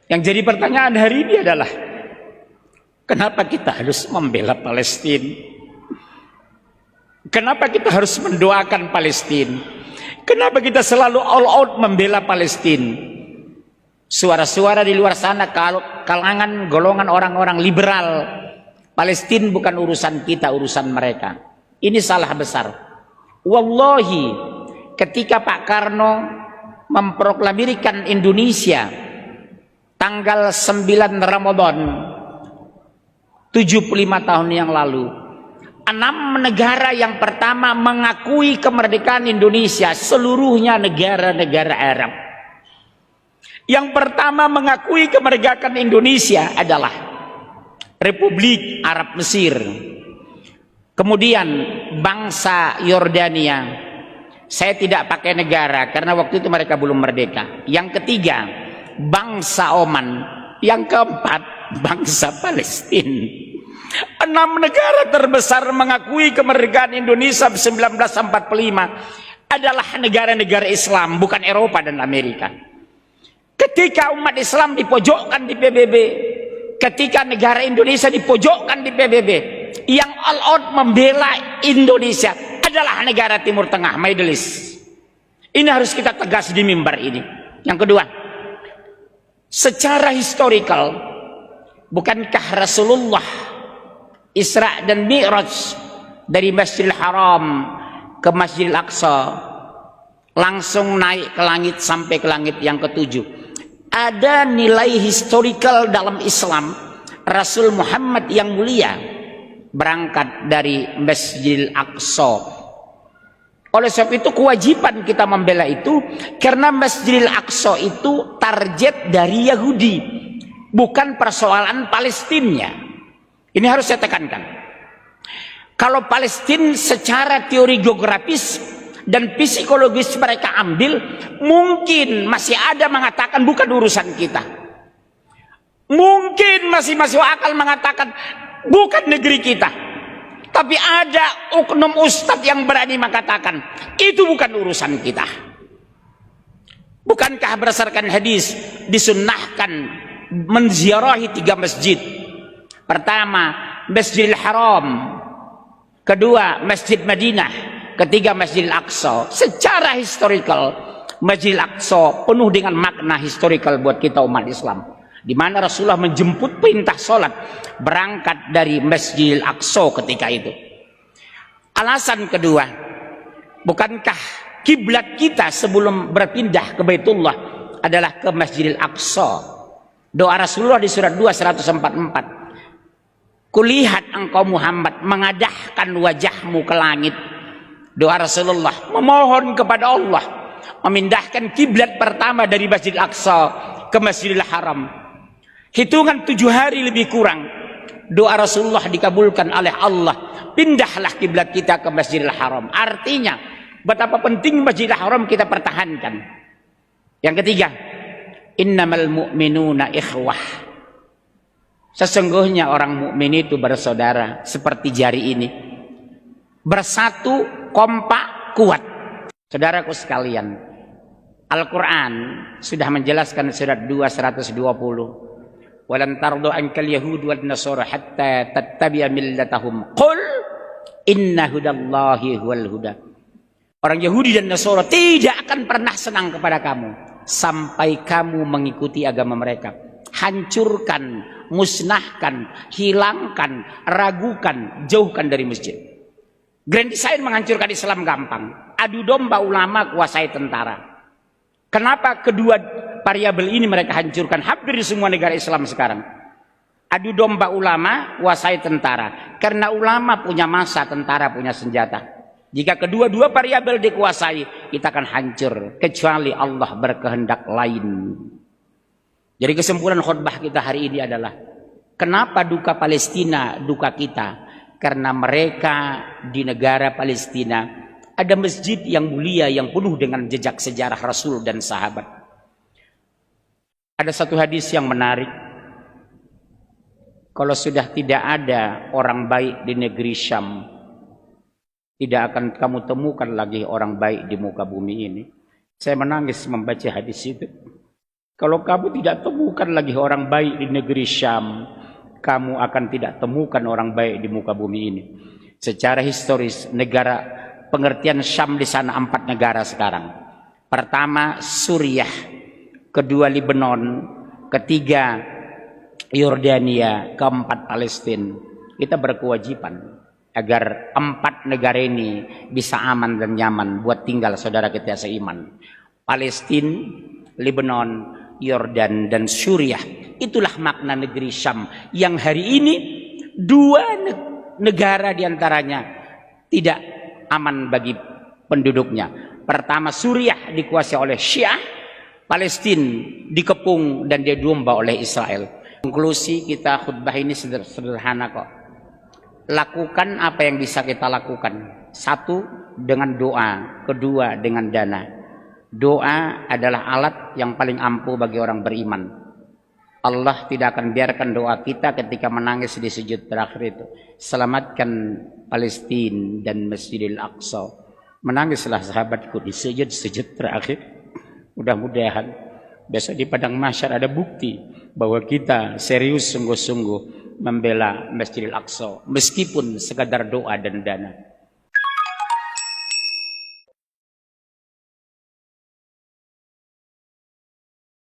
Yang jadi pertanyaan hari ini adalah, kenapa kita harus membela Palestina? Kenapa kita harus mendoakan Palestina? Kenapa kita selalu all out membela Palestina? Suara-suara di luar sana, kalau kalangan golongan orang-orang liberal, Palestina bukan urusan kita, urusan mereka. Ini salah besar. Wallahi, ketika Pak Karno memproklamirkan Indonesia tanggal 9 Ramadan 75 tahun yang lalu, 6 negara yang pertama mengakui kemerdekaan Indonesia, seluruhnya negara-negara Arab. Yang pertama mengakui kemerdekaan Indonesia adalah Republik Arab Mesir, kemudian bangsa Yordania. Saya tidak pakai negara karena waktu itu mereka belum merdeka. Yang ketiga, bangsa Oman. Yang keempat, bangsa Palestina. 6 negara terbesar mengakui kemerdekaan Indonesia 1945 adalah negara-negara Islam, bukan Eropa dan Amerika. Ketika umat Islam dipojokkan di PBB, ketika negara Indonesia dipojokkan di PBB, yang all out membela Indonesia adalah negara Timur Tengah, Middle East. Ini harus kita tegas di mimbar ini. Yang kedua, secara historical, bukankah Rasulullah Isra dan Mi'raj dari Masjidil Haram ke Masjidil Aqsa langsung naik ke langit sampai ke langit yang ketujuh? Ada nilai historical dalam Islam. Rasul Muhammad yang mulia berangkat dari Masjidil Aqsa. Oleh sebab itu kewajiban kita membela itu, karena Masjidil Aqsa itu target dari Yahudi, bukan persoalan Palestina. Ini harus saya tekankan. Kalau Palestina secara teori geografis dan psikologis mereka ambil, mungkin masih ada mengatakan bukan urusan kita. Mungkin masih masuk akal mengatakan bukan negeri kita. Tapi ada oknum ustadz yang berani mengatakan itu bukan urusan kita. Bukankah berdasarkan hadis disunnahkan menziarahi 3 masjid? Pertama, Masjidil Haram. Kedua, Masjid Madinah. Ketiga, Masjidil Aqsa. Secara historical, Masjidil Aqsa penuh dengan makna historical buat kita umat Islam, di mana Rasulullah menjemput perintah sholat berangkat dari Masjidil Aqsa ketika itu. Alasan kedua, bukankah kiblat kita sebelum berpindah ke Baitullah adalah ke Masjidil Aqsa? Doa Rasulullah di surat 2 144, kulihat engkau Muhammad mengadahkan wajahmu ke langit. Doa Rasulullah memohon kepada Allah memindahkan kiblat pertama dari Masjidil Aqsa ke Masjidil Haram. Hitungan 7 hari lebih kurang, doa Rasulullah dikabulkan oleh Allah. Pindahlah kiblat kita ke Masjidil Haram. Artinya betapa penting Masjidil Haram kita pertahankan. Yang ketiga, innamal mu'minuna ikhwah. Sesungguhnya orang mukmin itu bersaudara seperti jari ini, bersatu, kompak, kuat. Saudaraku sekalian, Al-Quran sudah menjelaskan surat 2 120, walan tardu ankal yahud wal nasara hatta tattabi'a millatahum qul inna hudallahi huwal huda. Orang Yahudi dan Nasara tidak akan pernah senang kepada kamu sampai kamu mengikuti agama mereka. Hancurkan, musnahkan, hilangkan, ragukan, jauhkan dari masjid. Grand Design menghancurkan Islam gampang. Adu domba ulama kuasai tentara. Kenapa kedua variabel ini mereka hancurkan hampir di semua negara Islam sekarang? Adu domba ulama kuasai tentara. Karena ulama punya massa, tentara punya senjata. Jika kedua-dua variabel dikuasai, kita akan hancur. Kecuali Allah berkehendak lain. Jadi kesimpulan khutbah kita hari ini adalah, kenapa duka Palestina duka kita? Karena mereka di negara Palestina ada masjid yang mulia yang penuh dengan jejak sejarah Rasul dan sahabat. Ada satu hadis yang menarik. Kalau sudah tidak ada orang baik di negeri Syam, tidak akan kamu temukan lagi orang baik di muka bumi ini. Saya menangis membaca hadis itu. Kalau kamu tidak temukan lagi orang baik di negeri Syam, kamu akan tidak temukan orang baik di muka bumi ini. Secara historis, negara pengertian Syam di sana 4 negara sekarang. Pertama Suriah, kedua Lebanon, ketiga Yordania, keempat Palestina. Kita berkewajiban agar 4 negara ini bisa aman dan nyaman buat tinggal saudara kita seiman. Palestina, Lebanon, Yordan dan Suriah. Itulah makna negeri Syam yang hari ini 2 negara diantaranya tidak aman bagi penduduknya. Pertama Suriah dikuasai oleh Syiah, Palestina dikepung dan didomba oleh Israel. Konklusi kita khutbah ini sederhana kok. Lakukan apa yang bisa kita lakukan. 1 dengan doa, kedua dengan dana. Doa adalah alat yang paling ampuh bagi orang beriman. Allah tidak akan biarkan doa kita ketika menangis di sujud terakhir itu. Selamatkan Palestina dan Masjidil Aqsa. Menangislah sahabatku di sujud terakhir. Mudah-mudahan besok di padang mahsyar ada bukti bahwa kita serius sungguh-sungguh membela Masjidil Aqsa meskipun sekadar doa dan dana.